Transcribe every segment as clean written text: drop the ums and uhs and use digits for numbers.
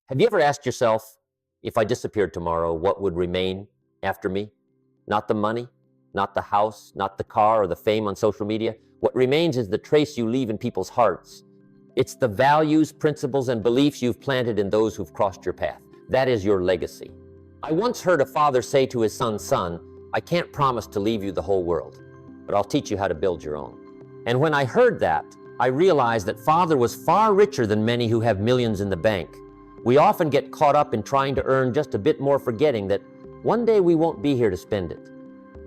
Have you ever asked yourself, if I disappeared tomorrow, what would remain after me? Not the money, not the house, not the car or the fame on social media. What remains is the trace you leave in people's hearts. It's the values, principles, and beliefs you've planted in those who've crossed your path. That is your legacy. I once heard a father say to his son, I can't promise to leave you the whole world, but I'll teach you how to build your own. And when I heard that, I realized that father was far richer than many who have millions in the bank. We often get caught up in trying to earn just a bit more, forgetting that one day we won't be here to spend it.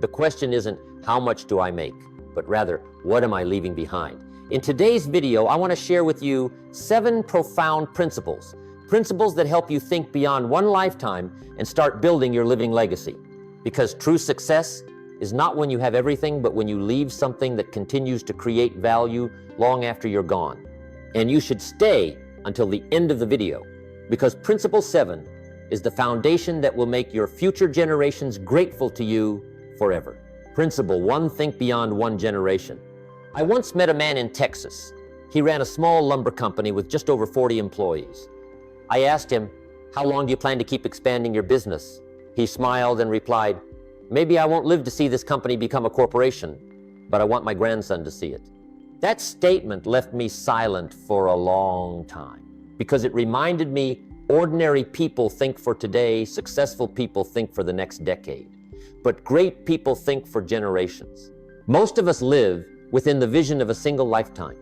The question isn't how much do I make, but rather what am I leaving behind? In today's video, I want to share with you 7 profound principles that help you think beyond one lifetime and start building your living legacy. Because true success is not when you have everything, but when you leave something that continues to create value long after you're gone. And you should stay until the end of the video, because Principle 7 is the foundation that will make your future generations grateful to you forever. Principle 1, think beyond one generation. I once met a man in Texas. He ran a small lumber company with just over 40 employees. I asked him, how long do you plan to keep expanding your business? He smiled and replied, maybe I won't live to see this company become a corporation, but I want my grandson to see it. That statement left me silent for a long time, because it reminded me ordinary people think for today, successful people think for the next decade, but great people think for generations. Most of us live within the vision of a single lifetime.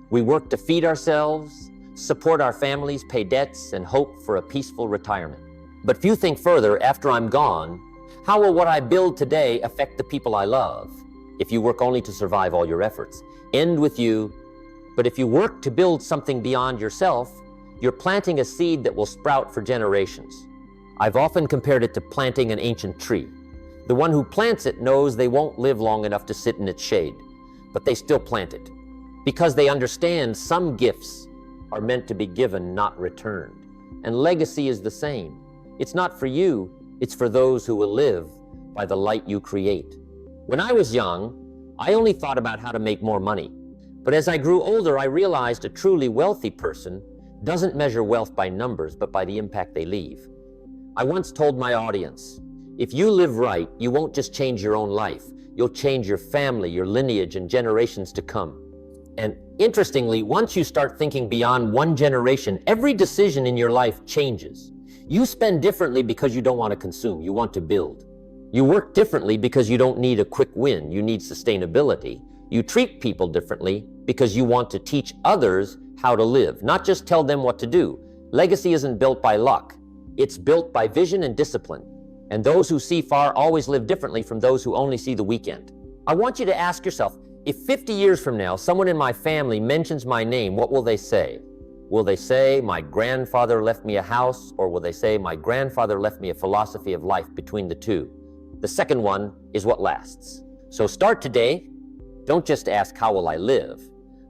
We work to feed ourselves, support our families, pay debts, and hope for a peaceful retirement. But few think further, after I'm gone, how will what I build today affect the people I love? If you work only to survive, all your efforts end with you. But if you work to build something beyond yourself, you're planting a seed that will sprout for generations. I've often compared it to planting an ancient tree. The one who plants it knows they won't live long enough to sit in its shade, but they still plant it, because they understand some gifts are meant to be given, not returned. And legacy is the same. It's not for you, it's for those who will live by the light you create. When I was young, I only thought about how to make more money. But as I grew older, I realized a truly wealthy person doesn't measure wealth by numbers, but by the impact they leave. I once told my audience, if you live right, you won't just change your own life, you'll change your family, your lineage, and generations to come. And interestingly, once you start thinking beyond one generation, every decision in your life changes. You spend differently because you don't want to consume, you want to build. You work differently because you don't need a quick win, you need sustainability. You treat people differently because you want to teach others how to live, not just tell them what to do. Legacy isn't built by luck, it's built by vision and discipline. And those who see far always live differently from those who only see the weekend. I want you to ask yourself, if 50 years from now, someone in my family mentions my name, what will they say? Will they say, my grandfather left me a house, or will they say, my grandfather left me a philosophy of life? Between the two, the second one is what lasts. So start today. Don't just ask, how will I live?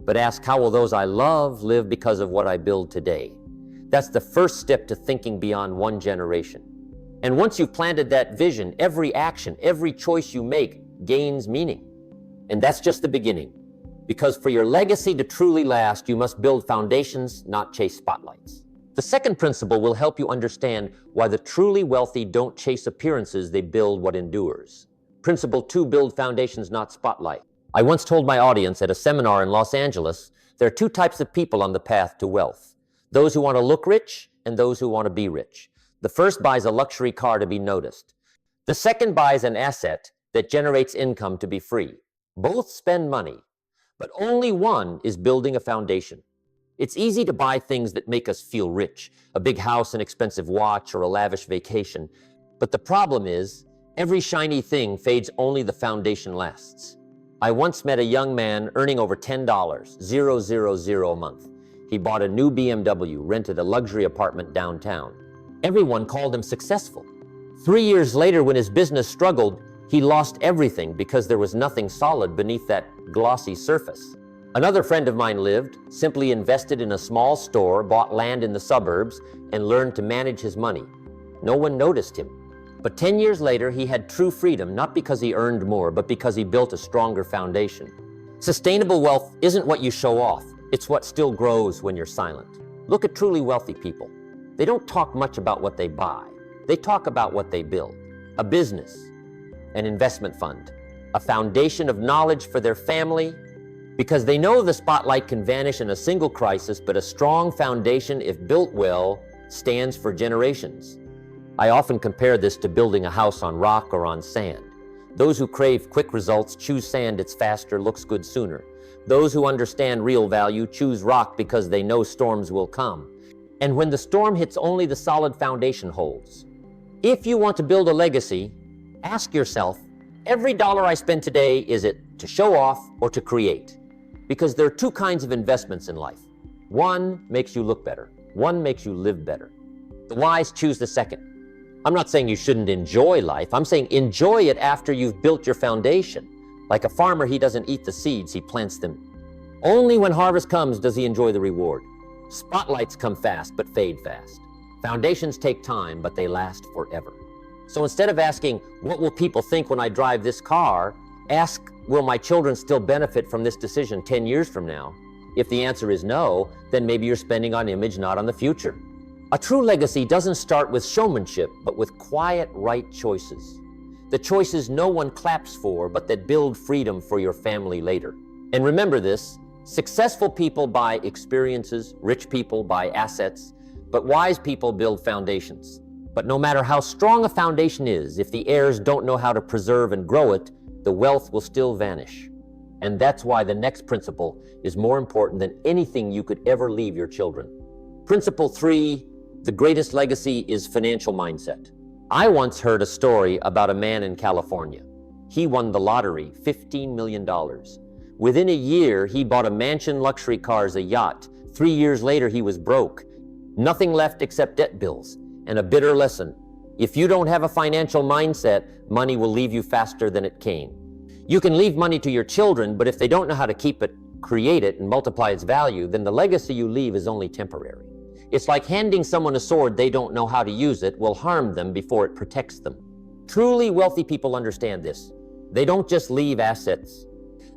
But ask, how will those I love live because of what I build today? That's the first step to thinking beyond one generation. And once you've planted that vision, every action, every choice you make gains meaning. And that's just the beginning. Because for your legacy to truly last, you must build foundations, not chase spotlights. The second principle will help you understand why the truly wealthy don't chase appearances, they build what endures. Principle 2, build foundations, not spotlight. I once told my audience at a seminar in Los Angeles, there are 2 types of people on the path to wealth. Those who want to look rich and those who want to be rich. The first buys a luxury car to be noticed. The second buys an asset that generates income to be free. Both spend money, but only one is building a foundation. It's easy to buy things that make us feel rich, a big house, an expensive watch, or a lavish vacation. But the problem is, every shiny thing fades, only the foundation lasts. I once met a young man earning over $10,000 a month. He bought a new BMW, rented a luxury apartment downtown. Everyone called him successful. 3 years later, when his business struggled, he lost everything because there was nothing solid beneath that glossy surface. Another friend of mine lived, simply invested in a small store, bought land in the suburbs, and learned to manage his money. No one noticed him. But 10 years later, he had true freedom, not because he earned more, but because he built a stronger foundation. Sustainable wealth isn't what you show off, it's what still grows when you're silent. Look at truly wealthy people. They don't talk much about what they buy. They talk about what they build. A business, an investment fund, a foundation of knowledge for their family, because they know the spotlight can vanish in a single crisis, but a strong foundation, if built well, stands for generations. I often compare this to building a house on rock or on sand. Those who crave quick results choose sand, it's faster, looks good sooner. Those who understand real value choose rock because they know storms will come. And when the storm hits, only the solid foundation holds. If you want to build a legacy, ask yourself, every dollar I spend today, is it to show off or to create? Because there are two kinds of investments in life. One makes you look better. One makes you live better. The wise choose the second. I'm not saying you shouldn't enjoy life. I'm saying enjoy it after you've built your foundation. Like a farmer, he doesn't eat the seeds, he plants them. Only when harvest comes does he enjoy the reward. Spotlights come fast, but fade fast. Foundations take time, but they last forever. So instead of asking, what will people think when I drive this car? Ask, will my children still benefit from this decision 10 years from now? If the answer is no, then maybe you're spending on image, not on the future. A true legacy doesn't start with showmanship, but with quiet, right choices. The choices no one claps for, but that build freedom for your family later. And remember this, successful people buy experiences, rich people buy assets, but wise people build foundations. But no matter how strong a foundation is, if the heirs don't know how to preserve and grow it, the wealth will still vanish. And that's why the next principle is more important than anything you could ever leave your children. Principle 3, the greatest legacy is financial mindset. I once heard a story about a man in California. He won the lottery, $15 million. Within a year, he bought a mansion, luxury cars, a yacht. 3 years later, he was broke. Nothing left except debt bills. And a bitter lesson. If you don't have a financial mindset, money will leave you faster than it came. You can leave money to your children, but if they don't know how to keep it, create it, and multiply its value, then the legacy you leave is only temporary. It's like handing someone a sword they don't know how to use it will harm them before it protects them. Truly wealthy people understand this. They don't just leave assets.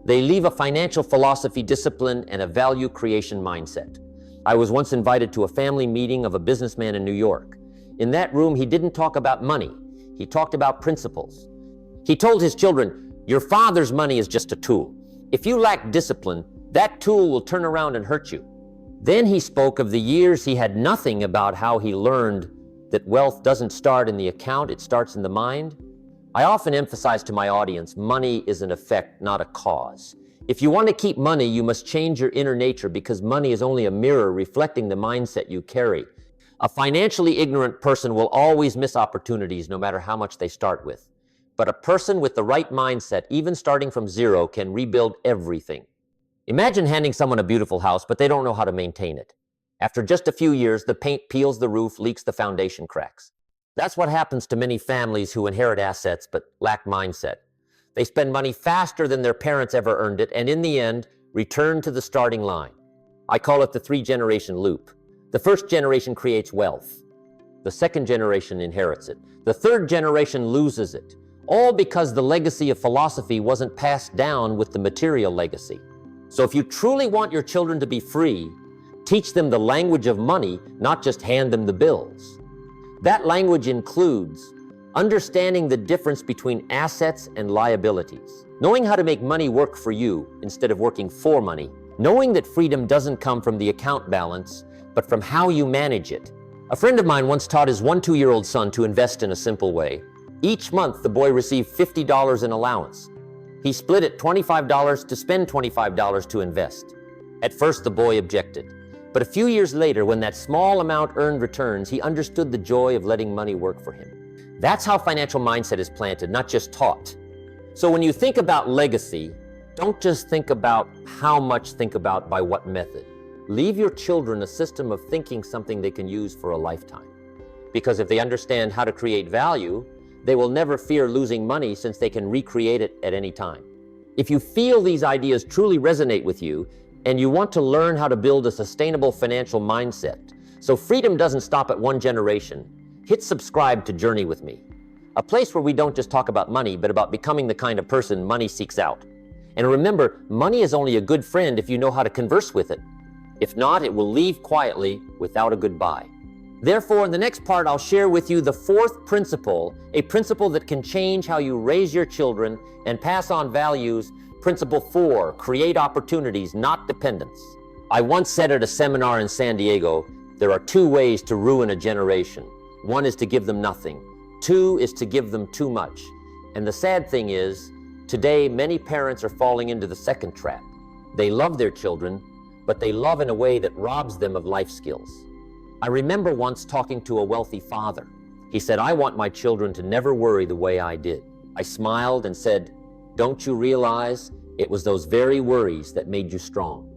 They leave a financial philosophy, discipline, and a value creation mindset. I was once invited to a family meeting of a businessman in New York. In that room, he didn't talk about money. He talked about principles. He told his children, your father's money is just a tool. If you lack discipline, that tool will turn around and hurt you. Then he spoke of the years he had nothing about how he learned that wealth doesn't start in the account, it starts in the mind. I often emphasize to my audience, money is an effect, not a cause. If you want to keep money, you must change your inner nature because money is only a mirror reflecting the mindset you carry. A financially ignorant person will always miss opportunities no matter how much they start with. But a person with the right mindset, even starting from zero, can rebuild everything. Imagine handing someone a beautiful house, but they don't know how to maintain it. After just a few years, the paint peels the roof, leaks, the foundation cracks. That's what happens to many families who inherit assets but lack mindset. They spend money faster than their parents ever earned it, and in the end, return to the starting line. I call it the 3-generation loop. The first generation creates wealth. The second generation inherits it. The third generation loses it. All because the legacy of philosophy wasn't passed down with the material legacy. So if you truly want your children to be free, teach them the language of money, not just hand them the bills. That language includes understanding the difference between assets and liabilities, knowing how to make money work for you instead of working for money, knowing that freedom doesn't come from the account balance, but from how you manage it. A friend of mine once taught his 2-year-old son to invest in a simple way. Each month, the boy received $50 in allowance. He split it $25 to spend $25 to invest. At first, the boy objected. But a few years later, when that small amount earned returns, he understood the joy of letting money work for him. That's how financial mindset is planted, not just taught. So when you think about legacy, don't just think about how much, think about by what method. Leave your children a system of thinking, something they can use for a lifetime. Because if they understand how to create value, they will never fear losing money since they can recreate it at any time. If you feel these ideas truly resonate with you and you want to learn how to build a sustainable financial mindset, so freedom doesn't stop at one generation, hit subscribe to Journey with Me, a place where we don't just talk about money, but about becoming the kind of person money seeks out. And remember, money is only a good friend if you know how to converse with it. If not, it will leave quietly without a goodbye. Therefore, in the next part, I'll share with you the fourth principle, a principle that can change how you raise your children and pass on values. Principle 4, create opportunities, not dependence. I once said at a seminar in San Diego, there are 2 ways to ruin a generation. 1 is to give them nothing. 2 is to give them too much. And the sad thing is, today many parents are falling into the second trap. They love their children, but they love in a way that robs them of life skills. I remember once talking to a wealthy father. He said, I want my children to never worry the way I did. I smiled and said, don't you realize it was those very worries that made you strong?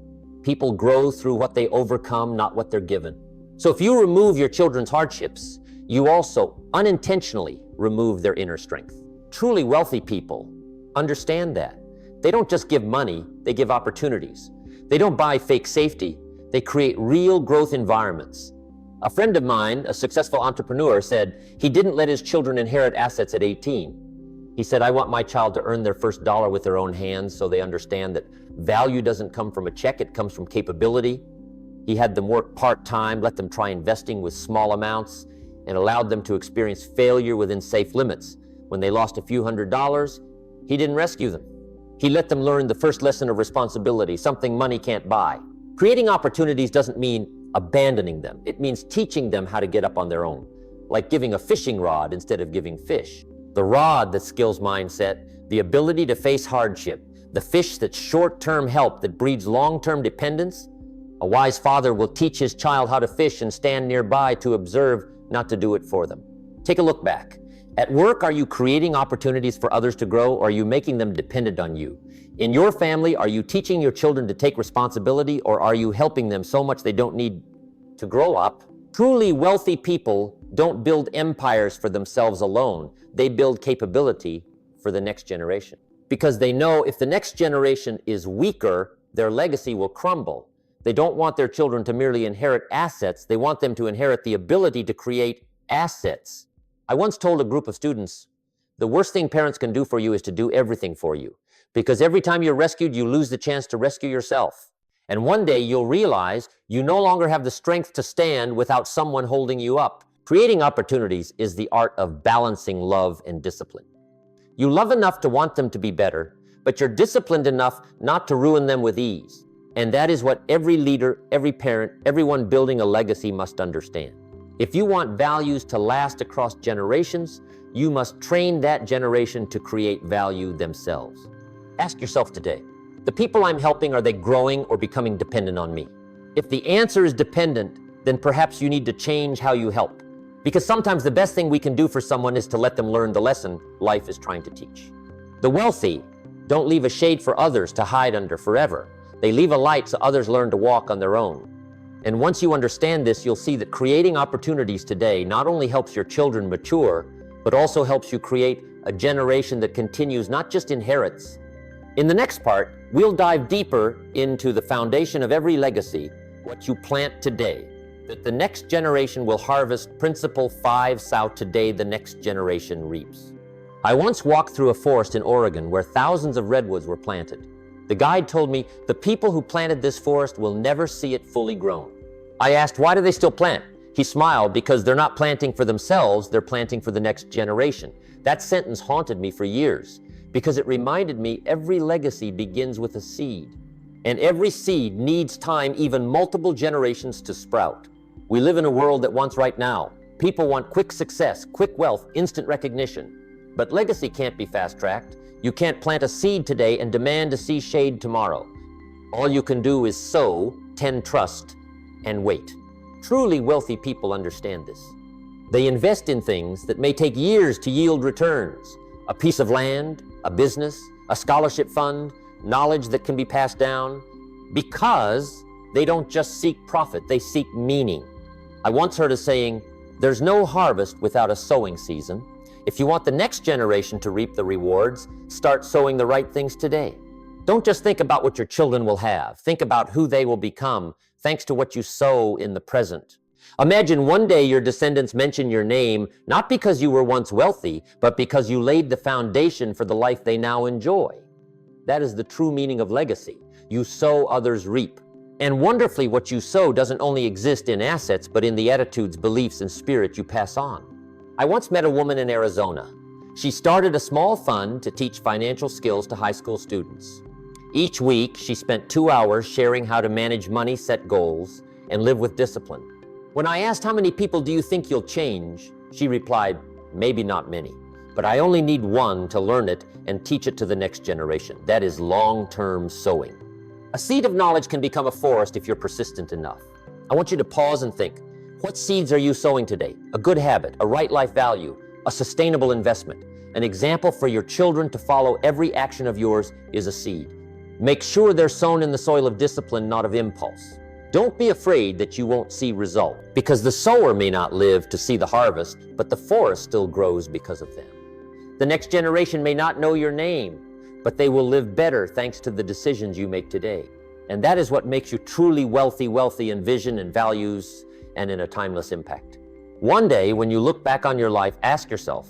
People grow through what they overcome, not what they're given. So if you remove your children's hardships, you also unintentionally remove their inner strength. Truly wealthy people understand that. They don't just give money, they give opportunities. They don't buy fake safety, they create real growth environments. A friend of mine, a successful entrepreneur, said he didn't let his children inherit assets at 18. He said, I want my child to earn their first dollar with their own hands so they understand that value doesn't come from a check, it comes from capability. He had them work part-time, let them try investing with small amounts, and allowed them to experience failure within safe limits. When they lost a few $100s, he didn't rescue them. He let them learn the first lesson of responsibility, something money can't buy. Creating opportunities doesn't mean abandoning them. It means teaching them how to get up on their own, like giving a fishing rod instead of giving fish. The rod that skills mindset, the ability to face hardship, the fish that's short-term help that breeds long-term dependence. A wise father will teach his child how to fish and stand nearby to observe, not to do it for them. Take a look back. At work, are you creating opportunities for others to grow, or are you making them dependent on you? In your family, are you teaching your children to take responsibility, or are you helping them so much they don't need to grow up? Truly wealthy people don't build empires for themselves alone. They build capability for the next generation. Because they know if the next generation is weaker, their legacy will crumble. They don't want their children to merely inherit assets. They want them to inherit the ability to create assets. I once told a group of students, the worst thing parents can do for you is to do everything for you. Because every time you're rescued, you lose the chance to rescue yourself. And one day you'll realize you no longer have the strength to stand without someone holding you up. Creating opportunities is the art of balancing love and discipline. You love enough to want them to be better, but you're disciplined enough not to ruin them with ease. And that is what every leader, every parent, everyone building a legacy must understand. If you want values to last across generations, you must train that generation to create value themselves. Ask yourself today, the people I'm helping, are they growing or becoming dependent on me? If the answer is dependent, then perhaps you need to change how you help. Because sometimes the best thing we can do for someone is to let them learn the lesson life is trying to teach. The wealthy don't leave a shade for others to hide under forever. They leave a light so others learn to walk on their own. And once you understand this, you'll see that creating opportunities today not only helps your children mature, but also helps you create a generation that continues, not just inherits. In the next part, we'll dive deeper into the foundation of every legacy, what you plant today, that the next generation will harvest. Principle 5, sow today, the next generation reaps. I once walked through a forest in Oregon where thousands of redwoods were planted. The guide told me the people who planted this forest will never see it fully grown. I asked, why do they still plant? He smiled, because they're not planting for themselves, they're planting for the next generation. That sentence haunted me for years, because it reminded me every legacy begins with a seed. And every seed needs time, even multiple generations, to sprout. We live in a world that wants right now. People want quick success, quick wealth, instant recognition. But legacy can't be fast-tracked. You can't plant a seed today and demand to see shade tomorrow. All you can do is sow, tend trust, and wait. Truly wealthy people understand this. They invest in things that may take years to yield returns. A piece of land, a business, a scholarship fund, knowledge that can be passed down, because they don't just seek profit, they seek meaning. I once heard a saying, there's no harvest without a sowing season. If you want the next generation to reap the rewards, start sowing the right things today. Don't just think about what your children will have. Think about who they will become, thanks to what you sow in the present. Imagine one day your descendants mention your name, not because you were once wealthy, but because you laid the foundation for the life they now enjoy. That is the true meaning of legacy. You sow, others reap. And wonderfully, what you sow doesn't only exist in assets, but in the attitudes, beliefs, and spirit you pass on. I once met a woman in Arizona. She started a small fund to teach financial skills to high school students. Each week, she spent 2 hours sharing how to manage money, set goals, and live with discipline. When I asked how many people do you think you'll change, she replied, maybe not many, but I only need one to learn it and teach it to the next generation. That is long-term sowing. A seed of knowledge can become a forest if you're persistent enough. I want you to pause and think, what seeds are you sowing today? A good habit, a right life value, a sustainable investment. An example for your children to follow. Every action of yours is a seed. Make sure they're sown in the soil of discipline, not of impulse. Don't be afraid that you won't see result, because the sower may not live to see the harvest, but the forest still grows because of them. The next generation may not know your name, but they will live better thanks to the decisions you make today. And that is what makes you truly wealthy in vision and values and in a timeless impact. One day, when you look back on your life, ask yourself,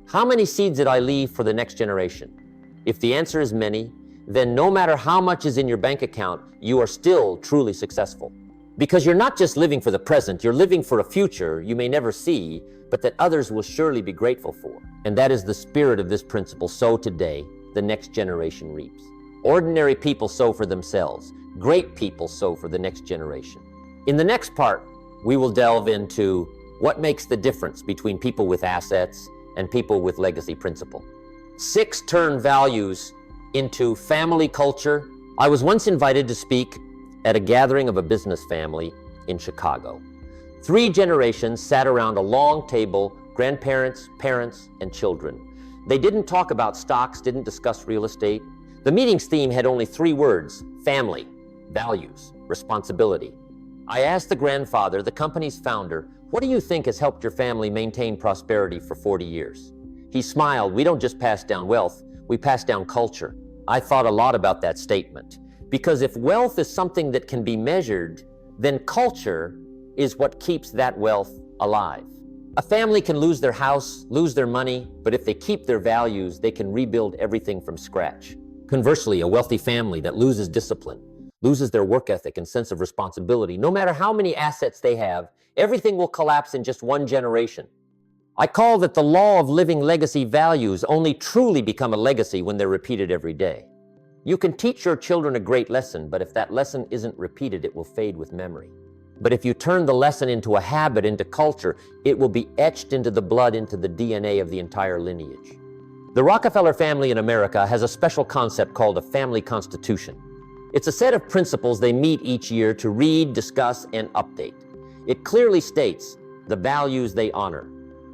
how many seeds did I leave for the next generation? If the answer is many, then no matter how much is in your bank account, you are still truly successful. Because you're not just living for the present, you're living for a future you may never see, but that others will surely be grateful for. And that is the spirit of this principle. Sow today, the next generation reaps. Ordinary people sow for themselves. Great people sow for the next generation. In the next part, we will delve into what makes the difference between people with assets and people with legacy principle. 6 turn values into family culture. I was once invited to speak at a gathering of a business family in Chicago. 3 generations sat around a long table, grandparents, parents, and children. They didn't talk about stocks, didn't discuss real estate. The meeting's theme had only 3 words: family, values, responsibility. I asked the grandfather, the company's founder, what do you think has helped your family maintain prosperity for 40 years? He smiled. We don't just pass down wealth, we pass down culture. I thought a lot about that statement, because if wealth is something that can be measured, then culture is what keeps that wealth alive. A family can lose their house, lose their money, but if they keep their values, they can rebuild everything from scratch. Conversely, a wealthy family that loses discipline, loses their work ethic and sense of responsibility, no matter how many assets they have, everything will collapse in just 1 generation. I call that the law of living legacy values only truly become a legacy when they're repeated every day. You can teach your children a great lesson, but if that lesson isn't repeated, it will fade with memory. But if you turn the lesson into a habit, into culture, it will be etched into the blood, into the DNA of the entire lineage. The Rockefeller family in America has a special concept called a family constitution. It's a set of principles they meet each year to read, discuss, and update. It clearly states the values they honor,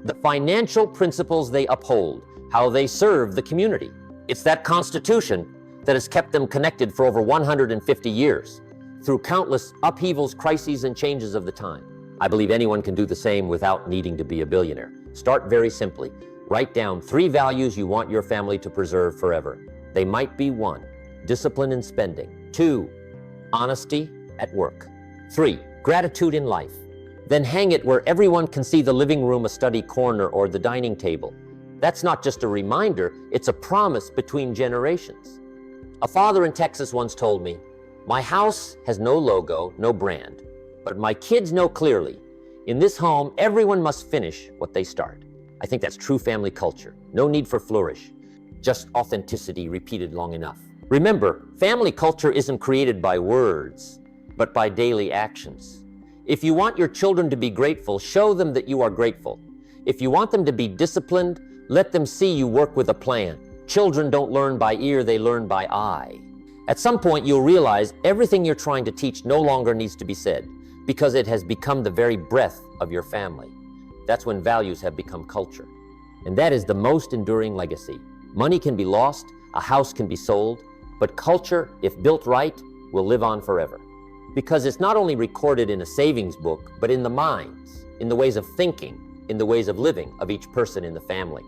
the financial principles they uphold, how they serve the community. It's that constitution that has kept them connected for over 150 years. Through countless upheavals, crises, and changes of the time. I believe anyone can do the same without needing to be a billionaire. Start very simply. Write down 3 values you want your family to preserve forever. They might be 1, discipline in spending. 2, honesty at work. 3, gratitude in life. Then hang it where everyone can see the living room, a study corner, or the dining table. That's not just a reminder, it's a promise between generations. A father in Texas once told me, my house has no logo, no brand, but my kids know clearly, in this home, everyone must finish what they start. I think that's true family culture. No need for flourish, just authenticity repeated long enough. Remember, family culture isn't created by words, but by daily actions. If you want your children to be grateful, show them that you are grateful. If you want them to be disciplined, let them see you work with a plan. Children don't learn by ear, they learn by eye. At some point, you'll realize everything you're trying to teach no longer needs to be said, because it has become the very breath of your family. That's when values have become culture. And that is the most enduring legacy. Money can be lost, a house can be sold, but culture, if built right, will live on forever. Because it's not only recorded in a savings book, but in the minds, in the ways of thinking, in the ways of living of each person in the family.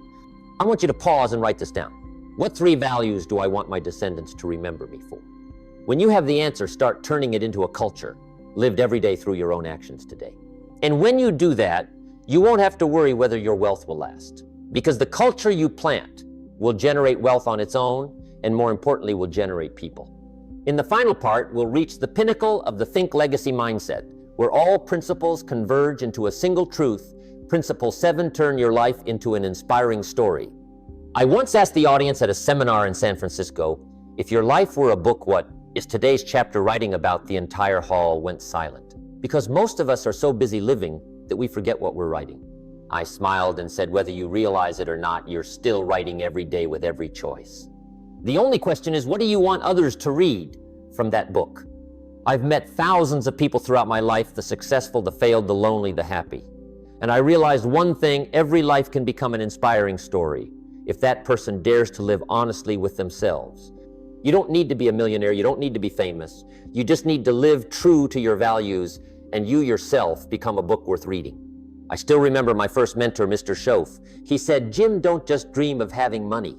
I want you to pause and write this down. What 3 values do I want my descendants to remember me for? When you have the answer, start turning it into a culture, lived every day through your own actions today. And when you do that, you won't have to worry whether your wealth will last, because the culture you plant will generate wealth on its own, and more importantly, will generate people. In the final part, we'll reach the pinnacle of the Think Legacy mindset, where all principles converge into a single truth. Principle 7, turn your life into an inspiring story. I once asked the audience at a seminar in San Francisco, if your life were a book, what is today's chapter writing about? The entire hall went silent, because most of us are so busy living that we forget what we're writing. I smiled and said, whether you realize it or not, you're still writing every day with every choice. The only question is, what do you want others to read from that book? I've met thousands of people throughout my life, the successful, the failed, the lonely, the happy. And I realized one thing: every life can become an inspiring story if that person dares to live honestly with themselves. You don't need to be a millionaire, you don't need to be famous. You just need to live true to your values, and you yourself become a book worth reading. I still remember my first mentor, Mr. Schoaf. He said, Jim, don't just dream of having money.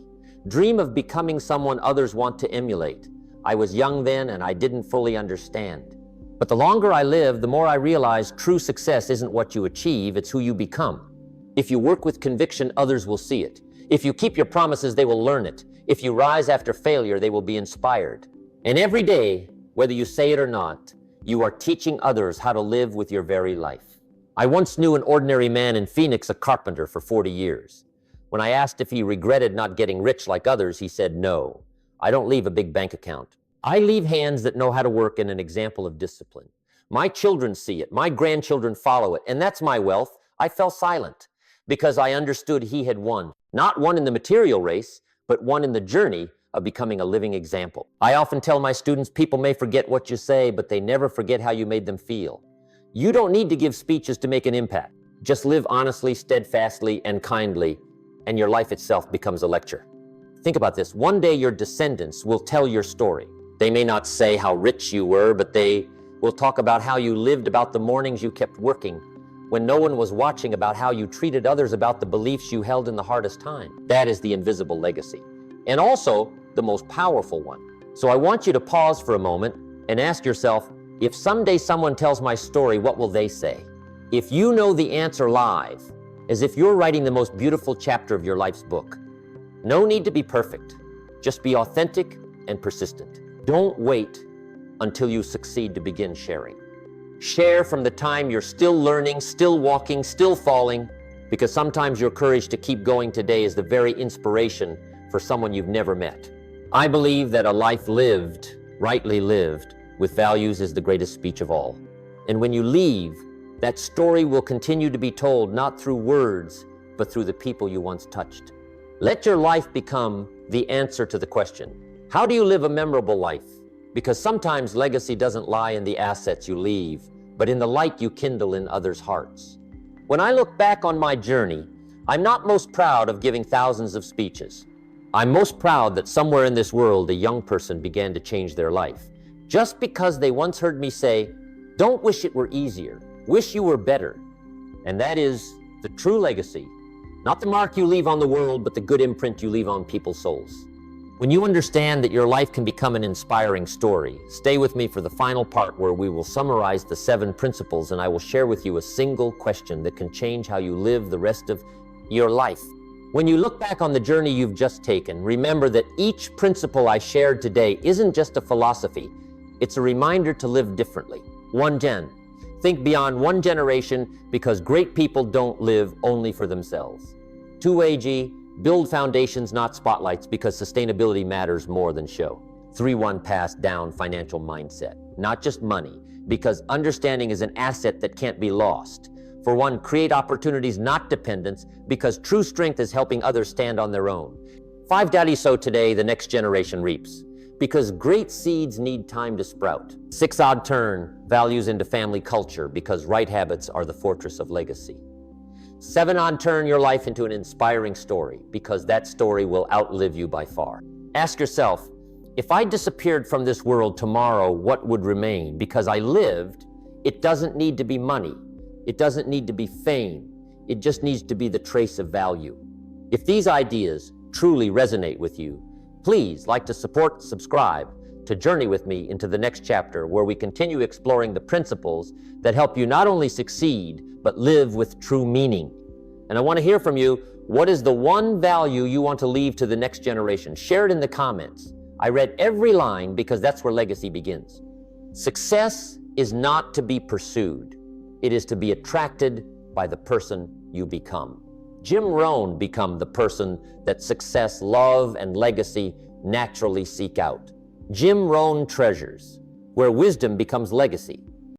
Dream of becoming someone others want to emulate. I was young then and I didn't fully understand. But the longer I lived, the more I realized true success isn't what you achieve, it's who you become. If you work with conviction, others will see it. If you keep your promises, they will learn it. If you rise after failure, they will be inspired. And every day, whether you say it or not, you are teaching others how to live with your very life. I once knew an ordinary man in Phoenix, a carpenter for 40 years. When I asked if he regretted not getting rich like others, he said, no, I don't leave a big bank account. I leave hands that know how to work and an example of discipline. My children see it, my grandchildren follow it, and that's my wealth. I fell silent because I understood he had won. Not won in the material race, but won in the journey of becoming a living example. I often tell my students, people may forget what you say, but they never forget how you made them feel. You don't need to give speeches to make an impact. Just live honestly, steadfastly, and kindly, and your life itself becomes a lecture. Think about this. One day your descendants will tell your story. They may not say how rich you were, but they will talk about how you lived, about the mornings you kept working when no one was watching, about how you treated others, about the beliefs you held in the hardest time. That is the invisible legacy, and also the most powerful one. So I want you to pause for a moment and ask yourself, if someday someone tells my story, what will they say? If you know the answer live, as if you're writing the most beautiful chapter of your life's book. No need to be perfect. Just be authentic and persistent. Don't wait until you succeed to begin sharing. Share from the time you're still learning, still walking, still falling, because sometimes your courage to keep going today is the very inspiration for someone you've never met. I believe that a life lived, rightly lived, with values is the greatest speech of all. And when you leave, that story will continue to be told, not through words, but through the people you once touched. Let your life become the answer to the question, how do you live a memorable life? Because sometimes legacy doesn't lie in the assets you leave, but in the light you kindle in others' hearts. When I look back on my journey, I'm not most proud of giving thousands of speeches. I'm most proud that somewhere in this world, a young person began to change their life. Just because they once heard me say, don't wish it were easier, wish you were better. And that is the true legacy. Not the mark you leave on the world, but the good imprint you leave on people's souls. When you understand that your life can become an inspiring story, stay with me for the final part where we will summarize the 7 principles, and I will share with you a single question that can change how you live the rest of your life. When you look back on the journey you've just taken, remember that each principle I shared today isn't just a philosophy. It's a reminder to live differently. Think beyond one generation, because great people don't live only for themselves. 2AG, build foundations, not spotlights, because sustainability matters more than show. 3-1, pass down financial mindset, not just money, because understanding is an asset that can't be lost. For 1, create opportunities, not dependence, because true strength is helping others stand on their own. 5, Daddy, sow today, the next generation reaps, because great seeds need time to sprout. 6, odd turn, values into family culture, because right habits are the fortress of legacy. 7, on turn your life into an inspiring story, because that story will outlive you by far. Ask yourself, if I disappeared from this world tomorrow, what would remain? Because I lived, it doesn't need to be money. It doesn't need to be fame. It just needs to be the trace of value. If these ideas truly resonate with you, please like to support, subscribe to journey with me into the next chapter, where we continue exploring the principles that help you not only succeed, but live with true meaning. And I want to hear from you. What is the one value you want to leave to the next generation? Share it in the comments. I read every line because that's where legacy begins. Success is not to be pursued. It is to be attracted by the person you become. Jim Rohn become the person that success, love, and legacy naturally seek out. Jim Rohn Treasures, where wisdom becomes legacy.